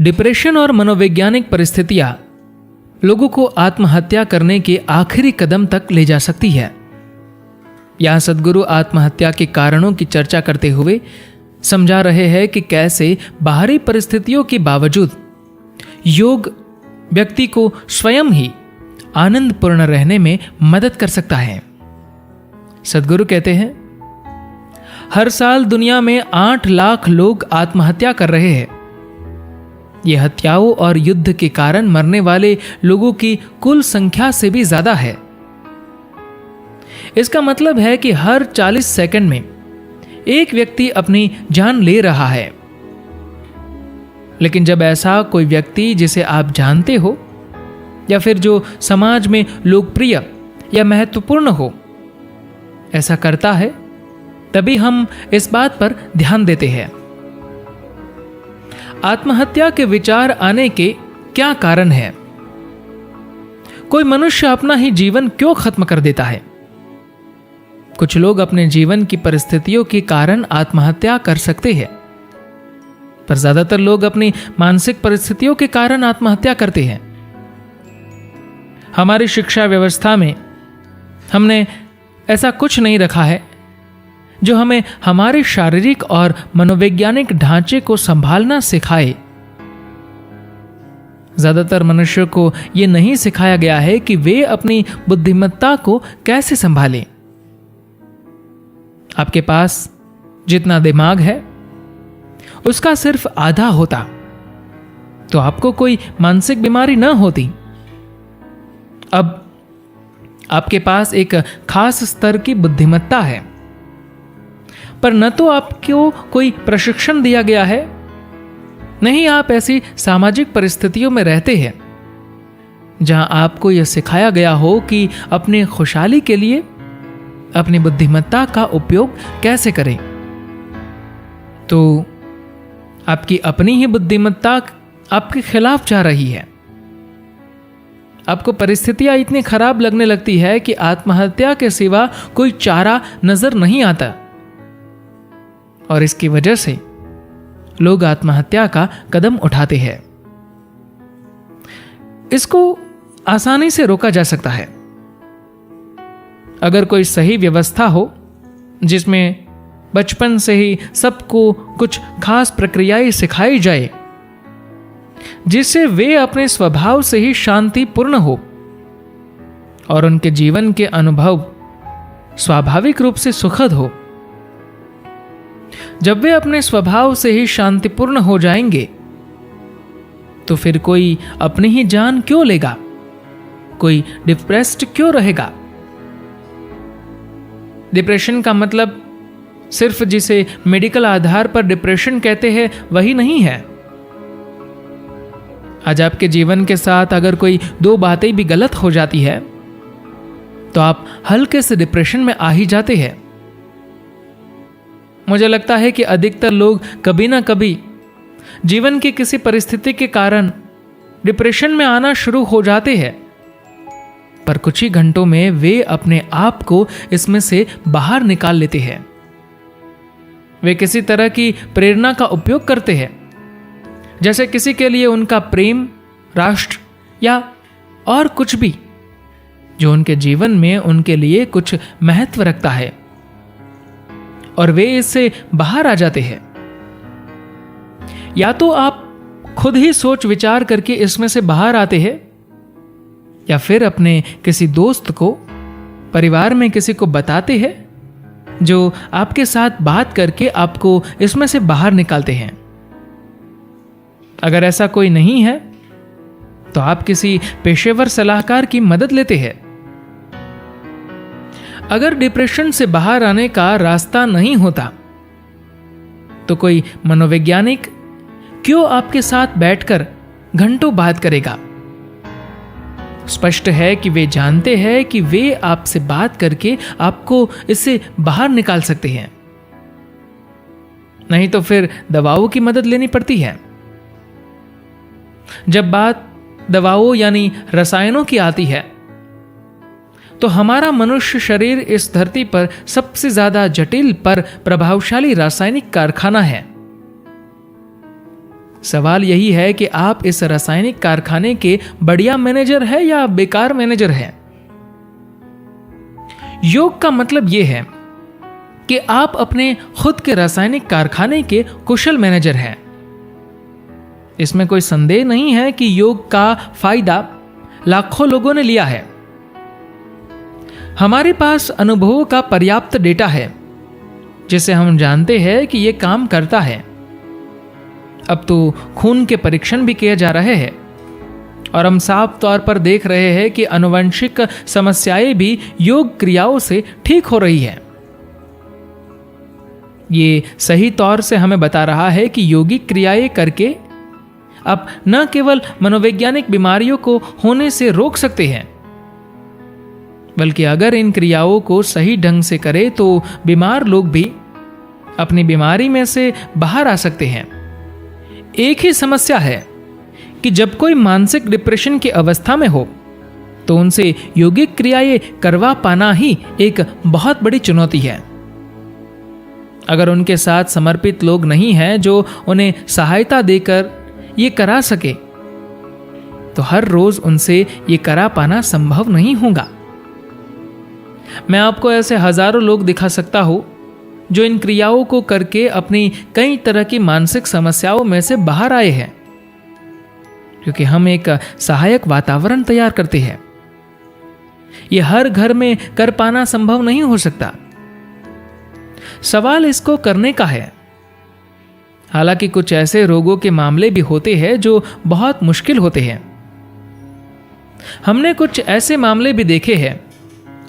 Depression और मनोवैज्ञानिक परिस्थितियां लोगों को आत्महत्या करने के आखिरी कदम तक ले जा सकती है। यहां सद्गुरु आत्महत्या के कारणों की चर्चा करते हुए समझा रहे हैं कि कैसे बाहरी परिस्थितियों के बावजूद योग व्यक्ति को स्वयं ही आनंदपूर्ण रहने में मदद कर सकता है। सद्गुरु कहते हैं, हर साल दुनिया में 8 लाख लोग आत्महत्या कर रहे हैं। यह हत्याओं और युद्ध के कारण मरने वाले लोगों की कुल संख्या से भी ज्यादा है। इसका मतलब है कि हर 40 सेकंड में एक व्यक्ति अपनी जान ले रहा है। लेकिन जब ऐसा कोई व्यक्ति जिसे आप जानते हो या फिर जो समाज में लोकप्रिय या महत्वपूर्ण हो ऐसा करता है, तभी हम इस बात पर ध्यान देते हैं। आत्महत्या के विचार आने के क्या कारण है? कोई मनुष्य अपना ही जीवन क्यों खत्म कर देता है? कुछ लोग अपने जीवन की परिस्थितियों के कारण आत्महत्या कर सकते हैं, पर ज्यादातर लोग अपनी मानसिक परिस्थितियों के कारण आत्महत्या करते हैं। हमारी शिक्षा व्यवस्था में हमने ऐसा कुछ नहीं रखा है जो हमें हमारे शारीरिक और मनोवैज्ञानिक ढांचे को संभालना सिखाए। ज्यादातर मनुष्यों को यह नहीं सिखाया गया है कि वे अपनी बुद्धिमत्ता को कैसे संभालें। आपके पास जितना दिमाग है उसका सिर्फ आधा होता तो आपको कोई मानसिक बीमारी न होती। अब आपके पास एक खास स्तर की बुद्धिमत्ता है, पर न तो आपको कोई प्रशिक्षण दिया गया है, नहीं आप ऐसी सामाजिक परिस्थितियों में रहते हैं जहां आपको यह सिखाया गया हो कि अपने खुशहाली के लिए अपनी बुद्धिमत्ता का उपयोग कैसे करें। तो आपकी अपनी ही बुद्धिमत्ता आपके खिलाफ जा रही है। आपको परिस्थितियां इतनी खराब लगने लगती है कि आत्महत्या के सिवा कोई चारा नजर नहीं आता, और इसकी वजह से लोग आत्महत्या का कदम उठाते हैं। इसको आसानी से रोका जा सकता है अगर कोई सही व्यवस्था हो जिसमें बचपन से ही सबको कुछ खास प्रक्रियाएं सिखाई जाए जिससे वे अपने स्वभाव से ही शांतिपूर्ण हो और उनके जीवन के अनुभव स्वाभाविक रूप से सुखद हो। जब वे अपने स्वभाव से ही शांतिपूर्ण हो जाएंगे तो फिर कोई अपनी ही जान क्यों लेगा? कोई डिप्रेस्ड क्यों रहेगा? डिप्रेशन का मतलब सिर्फ जिसे मेडिकल आधार पर डिप्रेशन कहते हैं वही नहीं है। आज आपके जीवन के साथ अगर कोई 2 बातें भी गलत हो जाती है तो आप हल्के से डिप्रेशन में आ ही जाते हैं। मुझे लगता है कि अधिकतर लोग कभी ना कभी जीवन की किसी परिस्थिति के कारण डिप्रेशन में आना शुरू हो जाते हैं, पर कुछ ही घंटों में वे अपने आप को इसमें से बाहर निकाल लेते हैं। वे किसी तरह की प्रेरणा का उपयोग करते हैं, जैसे किसी के लिए उनका प्रेम, राष्ट्र या और कुछ भी जो उनके जीवन में उनके लिए कुछ महत्व रखता है, और वे इससे बाहर आ जाते हैं। या तो आप खुद ही सोच विचार करके इसमें से बाहर आते हैं, या फिर अपने किसी दोस्त को, परिवार में किसी को बताते हैं जो आपके साथ बात करके आपको इसमें से बाहर निकालते हैं। अगर ऐसा कोई नहीं है तो आप किसी पेशेवर सलाहकार की मदद लेते हैं। अगर डिप्रेशन से बाहर आने का रास्ता नहीं होता तो कोई मनोवैज्ञानिक क्यों आपके साथ बैठकर घंटों बात करेगा? स्पष्ट है कि वे जानते हैं कि वे आपसे बात करके आपको इससे बाहर निकाल सकते हैं, नहीं तो फिर दवाओं की मदद लेनी पड़ती है। जब बात दवाओं यानी रसायनों की आती है तो हमारा मनुष्य शरीर इस धरती पर सबसे ज्यादा जटिल पर प्रभावशाली रासायनिक कारखाना है। सवाल यही है कि आप इस रासायनिक कारखाने के बढ़िया मैनेजर है या बेकार मैनेजर है। योग का मतलब यह है कि आप अपने खुद के रासायनिक कारखाने के कुशल मैनेजर हैं। इसमें कोई संदेह नहीं है कि योग का फायदा लाखों लोगों ने लिया है। हमारे पास अनुभवों का पर्याप्त डेटा है जिसे हम जानते हैं कि यह काम करता है। अब तो खून के परीक्षण भी किए जा रहे हैं और हम साफ तौर पर देख रहे हैं कि आनुवंशिक समस्याएं भी योग क्रियाओं से ठीक हो रही है। ये सही तौर से हमें बता रहा है कि योगिक क्रियाएं करके आप न केवल मनोवैज्ञानिक बीमारियों को होने से रोक सकते हैं, बल्कि अगर इन क्रियाओं को सही ढंग से करें तो बीमार लोग भी अपनी बीमारी में से बाहर आ सकते हैं। एक ही समस्या है कि जब कोई मानसिक डिप्रेशन की अवस्था में हो तो उनसे योगिक क्रियाएं करवा पाना ही एक बहुत बड़ी चुनौती है। अगर उनके साथ समर्पित लोग नहीं हैं जो उन्हें सहायता देकर ये करा सके, तो हर रोज उनसे ये करा पाना संभव नहीं होगा। मैं आपको ऐसे हजारों लोग दिखा सकता हूं जो इन क्रियाओं को करके अपनी कई तरह की मानसिक समस्याओं में से बाहर आए हैं, क्योंकि हम एक सहायक वातावरण तैयार करते हैं। यह हर घर में कर पाना संभव नहीं हो सकता। सवाल इसको करने का है। हालांकि कुछ ऐसे रोगों के मामले भी होते हैं जो बहुत मुश्किल होते हैं। हमने कुछ ऐसे मामले भी देखे हैं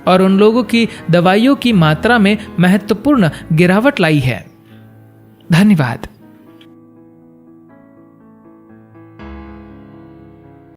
और उन लोगों की दवाइयों की मात्रा में महत्वपूर्ण गिरावट लाई है। धन्यवाद।